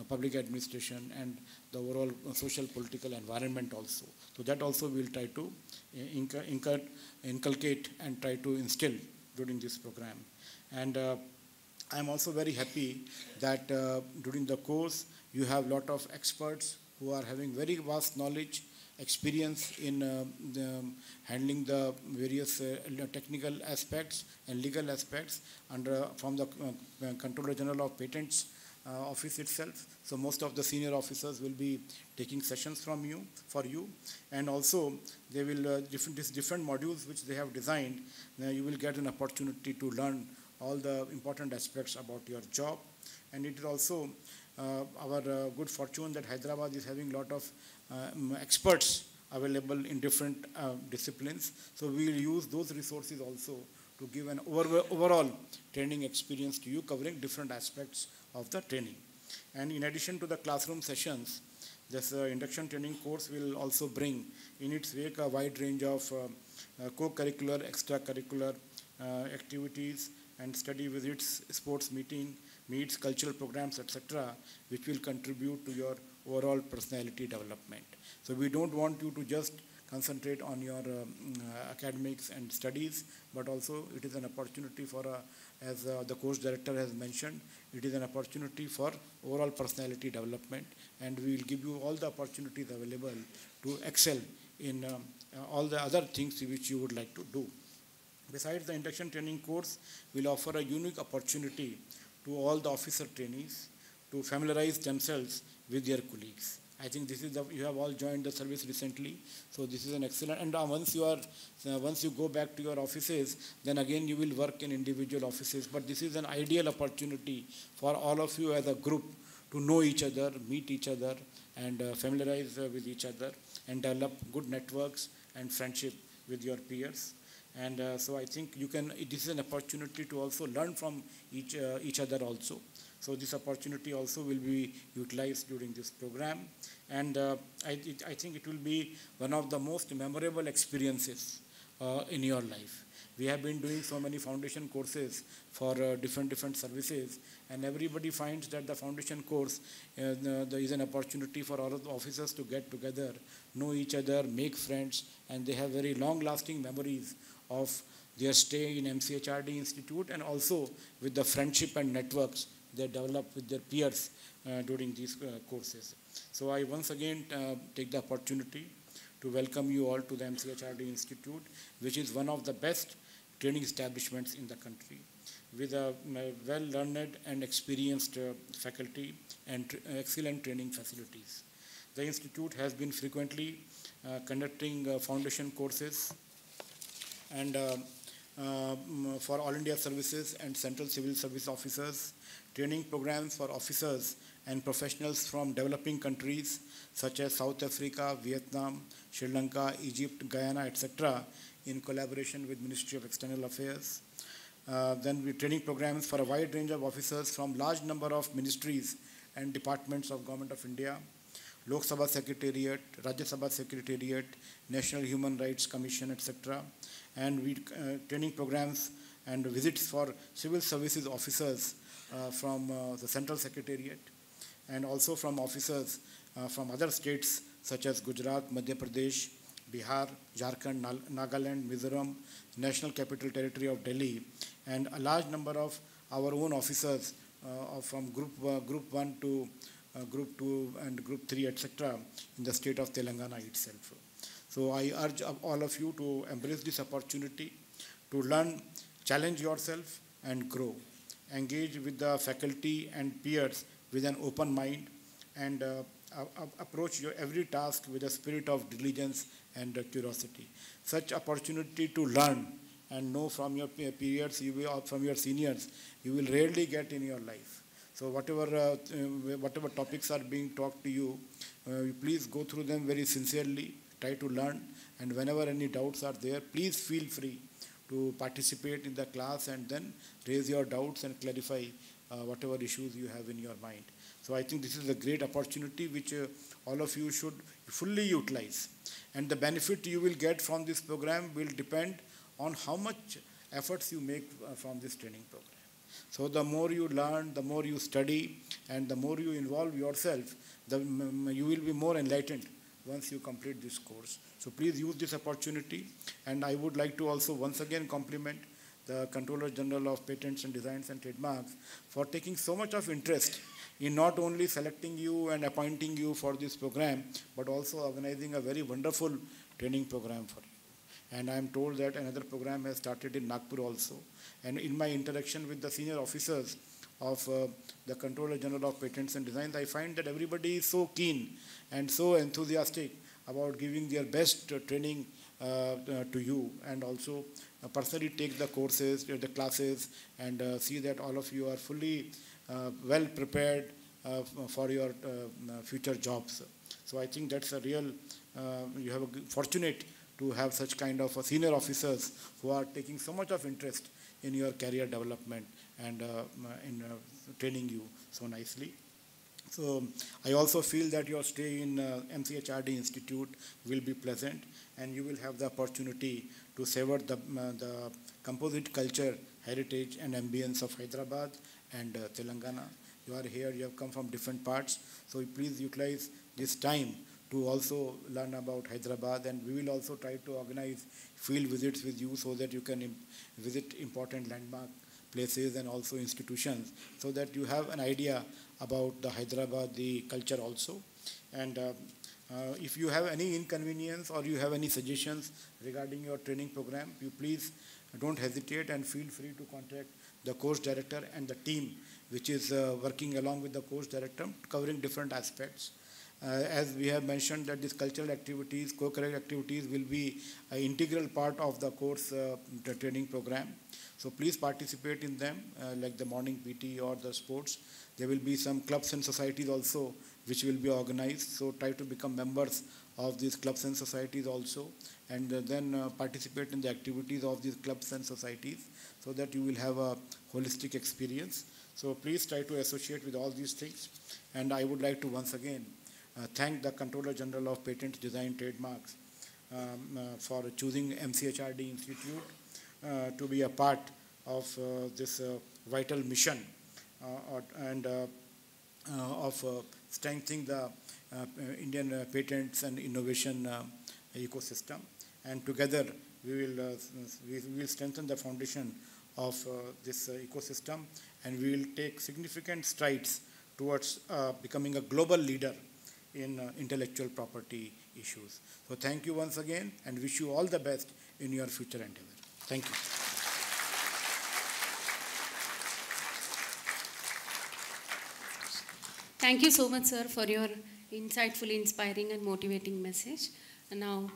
public administration and the overall social political environment also. So that also we will try to inculcate and try to instill during this program. And I am also very happy that during the course, you have a lot of experts who are having very vast knowledge, experience in handling the various technical aspects and legal aspects from the Controller General of Patents office itself. So most of the senior officers will be taking sessions for you, and also they will different modules which they have designed. You will get an opportunity to learn all the important aspects about your job, and it is also our good fortune that Hyderabad is having a lot of experts available in different disciplines. So we will use those resources also to give an overall training experience to you, covering different aspects of the training. And in addition to the classroom sessions, this induction training course will also bring in its wake a wide range of co-curricular, extracurricular, activities and study visits, sports meets, cultural programs, etc., which will contribute to your overall personality development. So we don't want you to just concentrate on your academics and studies, but also it is an opportunity for, as the course director has mentioned, it is an opportunity for overall personality development, and we will give you all the opportunities available to excel in all the other things which you would like to do. Besides the induction training course, we'll offer a unique opportunity to all the officer trainees to familiarize themselves with their colleagues. I think this is you have all joined the service recently, so this is an excellent. And once you go back to your offices, then again you will work in individual offices. But this is an ideal opportunity for all of you as a group to know each other, meet each other, and familiarize with each other, and develop good networks and friendship with your peers. And so I think this is an opportunity to also learn from each other also. So this opportunity also will be utilized during this program. And I think it will be one of the most memorable experiences in your life. We have been doing so many foundation courses for different services, and everybody finds that the foundation course there is an opportunity for all of the officers to get together, know each other, make friends, and they have very long-lasting memories of their stay in MCRHRD Institute, and also with the friendship and networks they develop with their peers during these courses. So I once again take the opportunity to welcome you all to the MCRHRD Institute, which is one of the best training establishments in the country, with a well-learned and experienced faculty and excellent training facilities. The institute has been frequently conducting foundation courses and for All India Services and Central Civil Service Officers, training programs for officers and professionals from developing countries such as South Africa, Vietnam, Sri Lanka, Egypt, Guyana, etc., in collaboration with Ministry of External Affairs. Then we training programs for a wide range of officers from large number of ministries and departments of Government of India, Lok Sabha Secretariat, Rajya Sabha Secretariat, National Human Rights Commission, etc. And we training programs and visits for civil services officers from the Central Secretariat, and also from officers from other states such as Gujarat, Madhya Pradesh, Bihar, Jharkhand, Nagaland, Mizoram, National Capital Territory of Delhi, and a large number of our own officers from Group 1 to Group 2 and Group 3, etc., in the state of Telangana itself. So I urge all of you to embrace this opportunity to learn, challenge yourself, and grow. Engage with the faculty and peers with an open mind, and approach your every task with a spirit of diligence and curiosity. Such opportunity to learn and know from your peers, from your seniors, you will rarely get in your life. So whatever topics are being taught to you, please go through them very sincerely, try to learn, and whenever any doubts are there, please feel free to participate in the class and then raise your doubts and clarify whatever issues you have in your mind. So I think this is a great opportunity which all of you should fully utilize. And the benefit you will get from this program will depend on how much efforts you make from this training program. So the more you learn, the more you study, and the more you involve yourself, you will be more enlightened once you complete this course. So please use this opportunity. And I would like to also once again compliment the Controller General of Patents and Designs and Trademarks for taking so much of interest in not only selecting you and appointing you for this program, but also organizing a very wonderful training program for you. And I am told that another program has started in Nagpur also. And in my interaction with the senior officers of the Controller General of Patents and Designs, I find that everybody is so keen and so enthusiastic about giving their best training to you, and also personally take the courses, the classes, and see that all of you are fully well prepared for your future jobs. So I think that's a real, you have a fortunate to have such kind of senior officers who are taking so much of interest in your career development and in training you so nicely. So I also feel that your stay in MCHRD Institute will be pleasant, and you will have the opportunity to savor the composite culture, heritage and ambience of Hyderabad and Telangana. You are here, you have come from different parts, so please utilize this time to also learn about Hyderabad, and we will also try to organize field visits with you so that you can visit important landmark places and also institutions, so that you have an idea about the Hyderabad, the culture also. And if you have any inconvenience or you have any suggestions regarding your training program, you please don't hesitate and feel free to contact the course director and the team which is working along with the course director covering different aspects. As we have mentioned that these cultural activities, co-curricular activities will be an integral part of the course the training program. So please participate in them like the morning PT or the sports. There will be some clubs and societies also which will be organized. So try to become members of these clubs and societies also, and then participate in the activities of these clubs and societies so that you will have a holistic experience. So please try to associate with all these things. And I would like to once again thank the Controller General of Patents, Design, Trademarks for choosing MCHRD Institute to be a part of this vital mission and of strengthening the Indian patents and innovation ecosystem. And together we will strengthen the foundation of this ecosystem, and we will take significant strides towards becoming a global leader in intellectual property issues. So thank you once again, and wish you all the best in your future endeavor. Thank you. Thank you so much, sir, for your insightful, inspiring and motivating message. And now,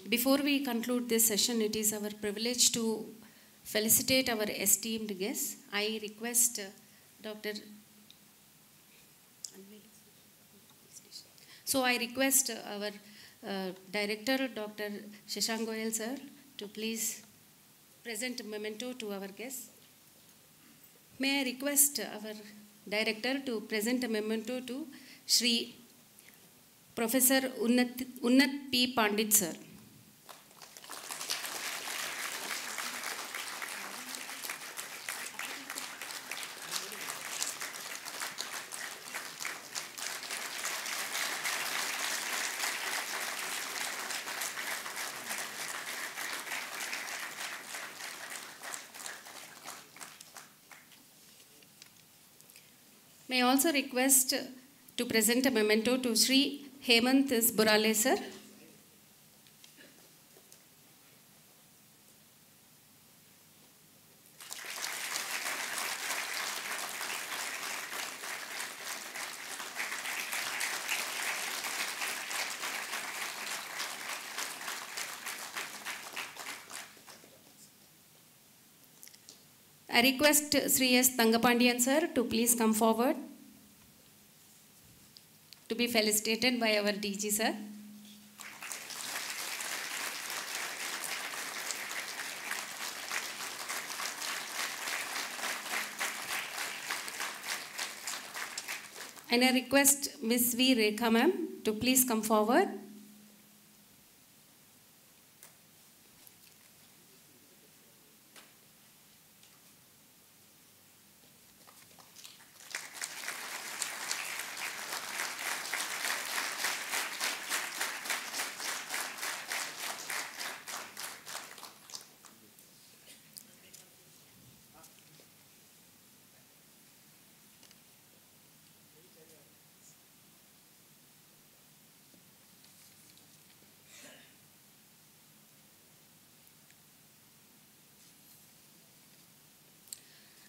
before we conclude this session, it is our privilege to felicitate our esteemed guests. I request Dr. So I request our Director, Dr. Shashank Goyal, sir, to please present a memento to our guests. May I request our Director to present a memento to Shri Professor Unnat P. Pandit, sir. May I also request to present a memento to Sri Hemant Burale, sir. I request Sri S. Tangapandian, sir, to please come forward to be felicitated by our DG, sir. And I request Ms. V. Rekha, ma'am, to please come forward.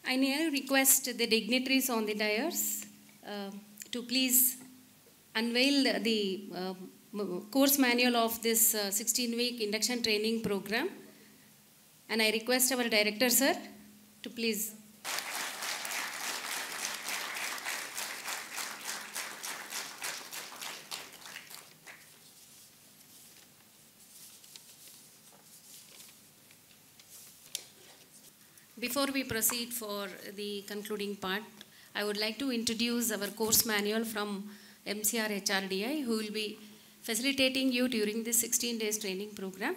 I now request the dignitaries on the dais to please unveil the course manual of this 16-week induction training program. And I request our director, sir, to please. Before we proceed for the concluding part, I would like to introduce our course manual from MCRHRD, who will be facilitating you during this 16 days training program.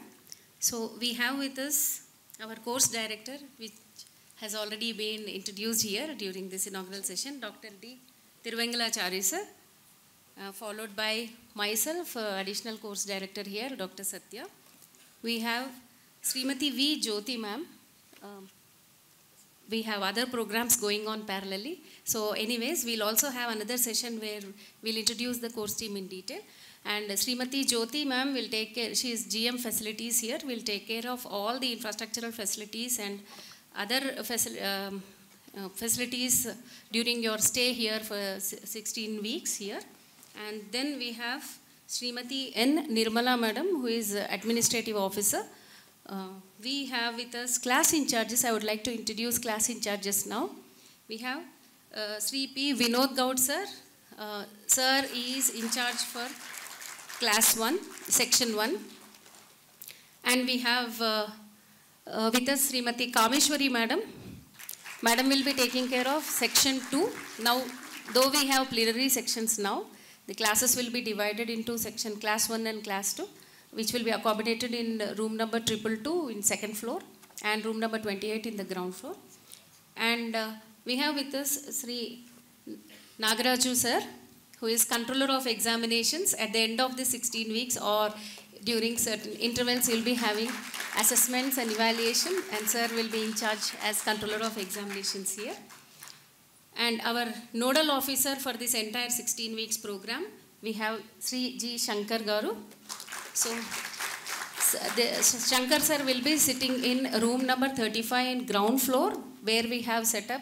So we have with us our course director, which has already been introduced here during this inaugural session, Dr. D. Tiruvengalachari sir, followed by myself, additional course director here, Dr. Satya. We have Srimati V. Jyoti ma'am. We have other programs going on parallelly. So anyways, we'll also have another session where we'll introduce the course team in detail. And Srimati Jyoti ma'am will take care, she is GM facilities here, will take care of all the infrastructural facilities and other facilities during your stay here for 16 weeks here. And then we have Srimati N. Nirmala madam, who is administrative officer. We have with us class in charges. I would like to introduce class in charges now. We have Sri P. Vinod Gaud sir. Sir is in charge for class 1, section 1. And we have with us Srimati Kameshwari madam. Madam will be taking care of section 2. Now, though we have plenary sections now, the classes will be divided into section class 1 and class 2, which will be accommodated in room number 222 in second floor and room number 28 in the ground floor. And we have with us Sri Nagaraju sir, who is controller of examinations. At the end of the 16 weeks or during certain intervals, he will be having assessments and evaluation, and sir will be in charge as controller of examinations here. And our nodal officer for this entire 16 weeks program, we have Sri G. Shankar Garu. So, Shankar sir will be sitting in room number 35 in ground floor, where we have set up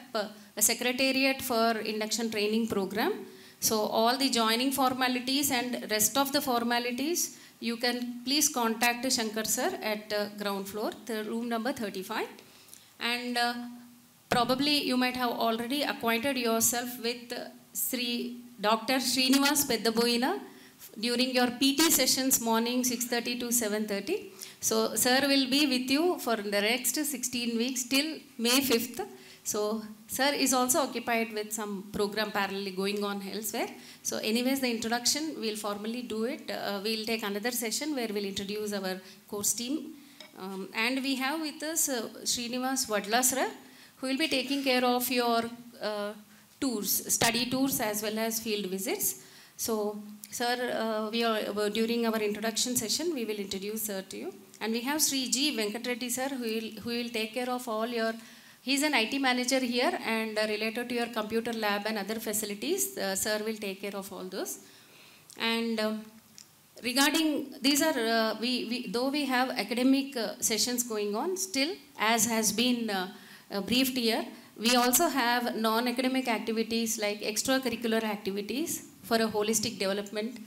a secretariat for induction training program. So, all the joining formalities and rest of the formalities, you can please contact Shankar sir at ground floor, the room number 35. And probably you might have already acquainted yourself with Sri Dr. Srinivas Peddaboyina during your PT sessions morning 6:30 to 7:30. So, sir will be with you for the next 16 weeks till May 5th. So, sir is also occupied with some program parallelly going on elsewhere. So, anyways, the introduction, we'll formally do it. We'll take another session where we'll introduce our course team. And we have with us Srinivas Vadlasra, who will be taking care of your tours, study tours as well as field visits. So, sir, during our introduction session, we will introduce sir to you. And we have Sri G. Venkatreddy sir, who will take care of all your, he's an IT manager here, and related to your computer lab and other facilities, sir will take care of all those. And regarding, these are, though we have academic sessions going on, still, as has been briefed here, we also have non-academic activities like extracurricular activities for a holistic development,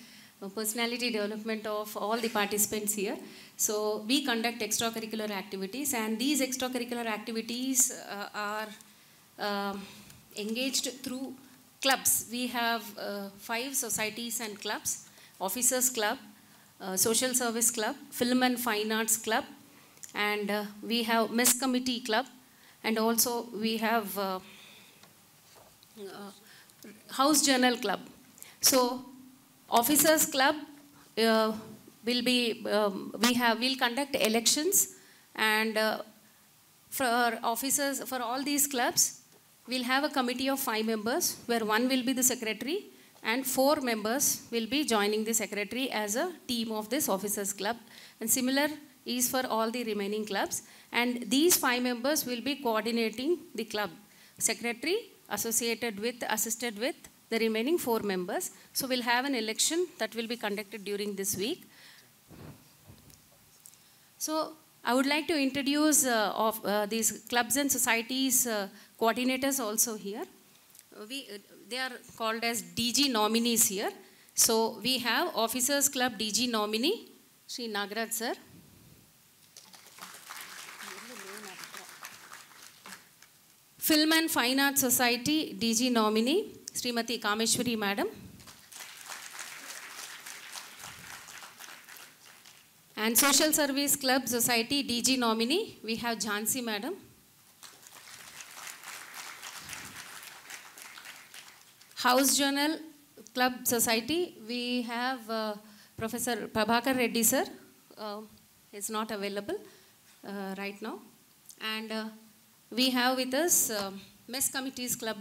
personality development of all the participants here. So we conduct extracurricular activities, and these extracurricular activities are engaged through clubs. We have 5 societies and clubs: Officers Club, Social Service Club, Film and Fine Arts Club, and we have Mess Committee Club, and also we have House Journal Club. So, Officers Club will be, we'll conduct elections, and for officers, for all these clubs, we'll have a committee of 5 members, where 1 will be the secretary, and 4 members will be joining the secretary as a team of this Officers Club. And similar is for all the remaining clubs. And these 5 members will be coordinating the club. Secretary associated with, assisted with the remaining 4 members. So we'll have an election that will be conducted during this week. So I would like to introduce these clubs and societies coordinators also here. They are called as DG nominees here. So we have Officers Club DG nominee, Sri Nagaraj sir. Film and Fine Arts Society DG nominee, Srimati Kameshwari madam. And Social Service Club Society DG nominee, we have Jhansi madam. House Journal Club Society, we have Professor Prabhakar Reddy sir. Is not available right now. And we have with us Mess Committees Club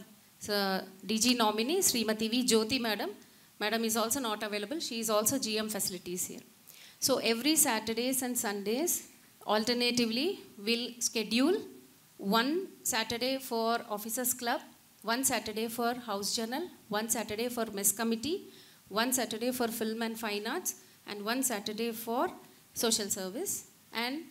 DG nominee, Srimati V. Jyoti madam. Madam is also not available. She is also GM facilities here. So every Saturdays and Sundays, alternatively, we'll schedule one Saturday for Officers Club, one Saturday for House Journal, one Saturday for Mess Committee, one Saturday for Film and Fine Arts, and one Saturday for Social Service. And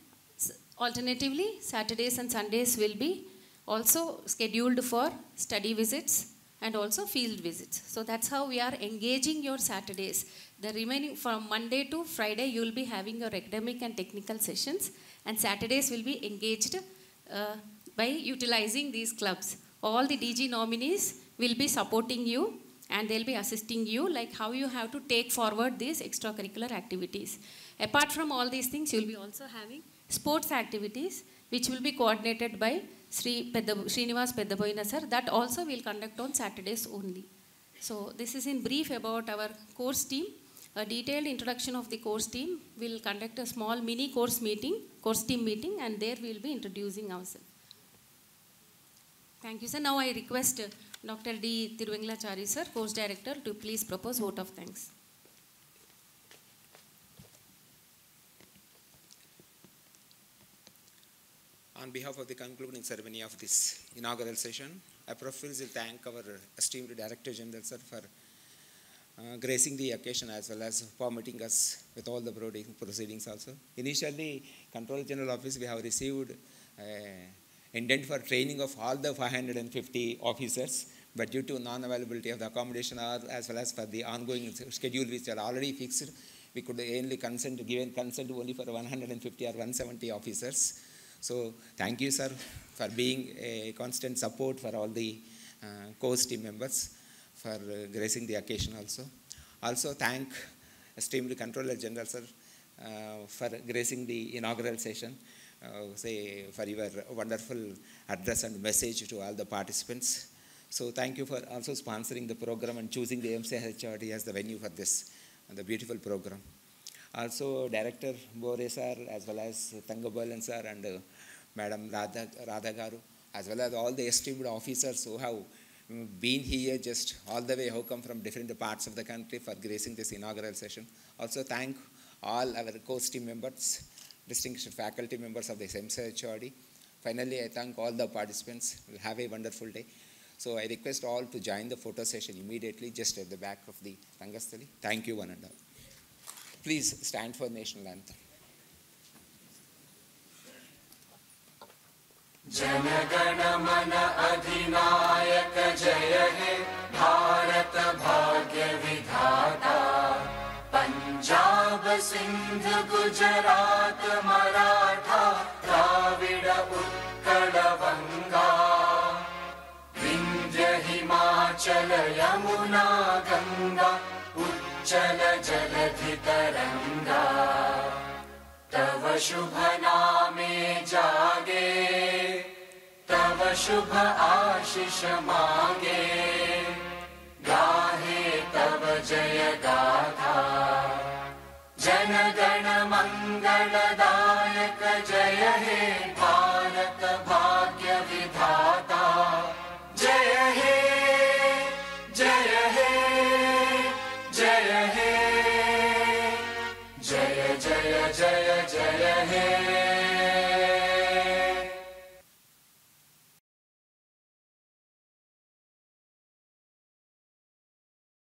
alternatively, Saturdays and Sundays will be also scheduled for study visits and also field visits. So that's how we are engaging your Saturdays. The remaining from Monday to Friday, you will be having your academic and technical sessions, and Saturdays will be engaged by utilizing these clubs. All the DG nominees will be supporting you and they'll be assisting you like how you have to take forward these extracurricular activities. Apart from all these things, you will be also having sports activities which will be coordinated by Srinivas Peddaboyina sir. That also will conduct on Saturdays only. So this is in brief about our course team. A detailed introduction of the course team. We'll conduct a small mini course team meeting, and there we'll be introducing ourselves. Thank you sir. Now I request Dr. D. Tiruvengalachari sir, course director, to please propose vote of thanks. On behalf of the concluding ceremony of this inaugural session, I profusely thank our esteemed Director General sir for gracing the occasion as well as permitting us with all the proceedings also. Initially, Controller General Office, we have received indent for training of all the 550 officers, but due to non-availability of the accommodation as well as for the ongoing schedule which are already fixed, we could only give consent only for 150 or 170 officers. So thank you, sir, for being a constant support for all the course team members for gracing the occasion also. Also thank esteemed Controller General, sir, for gracing the inaugural session, for your wonderful address and message to all the participants. So thank you for also sponsoring the program and choosing the MCRHRD as the venue for this the beautiful program. Also, Director Bore sir, as well as Tangabalan sir and Madam Radha Garu, as well as all the esteemed officers who have been here just all the way, who come from different parts of the country for gracing this inaugural session. Also thank all our course team members, distinguished faculty members of this MCRHRD. Finally, I thank all the participants. We'll have a wonderful day. So I request all to join the photo session immediately just at the back of the Rangastali. Thank you one and all. Please stand for national anthem. Janagana mana adhinayak jaya he Bharat bhagya vidhata Punjab Sindh Gujarat Maratha Dravida Utkala Vanga Vindhya Himachala Yamuna Ganga Uchala Jaladhi Taranga Tava Shubha Name Jage Tava Shubha Ashish Mange Gahe Tava Jaya Gatha Janagana Mangala Dayak Jaya He Bharat Bhagya Vidhata Jaya He Jaya He Jaya He Jaya Jaya Jaya Jaya He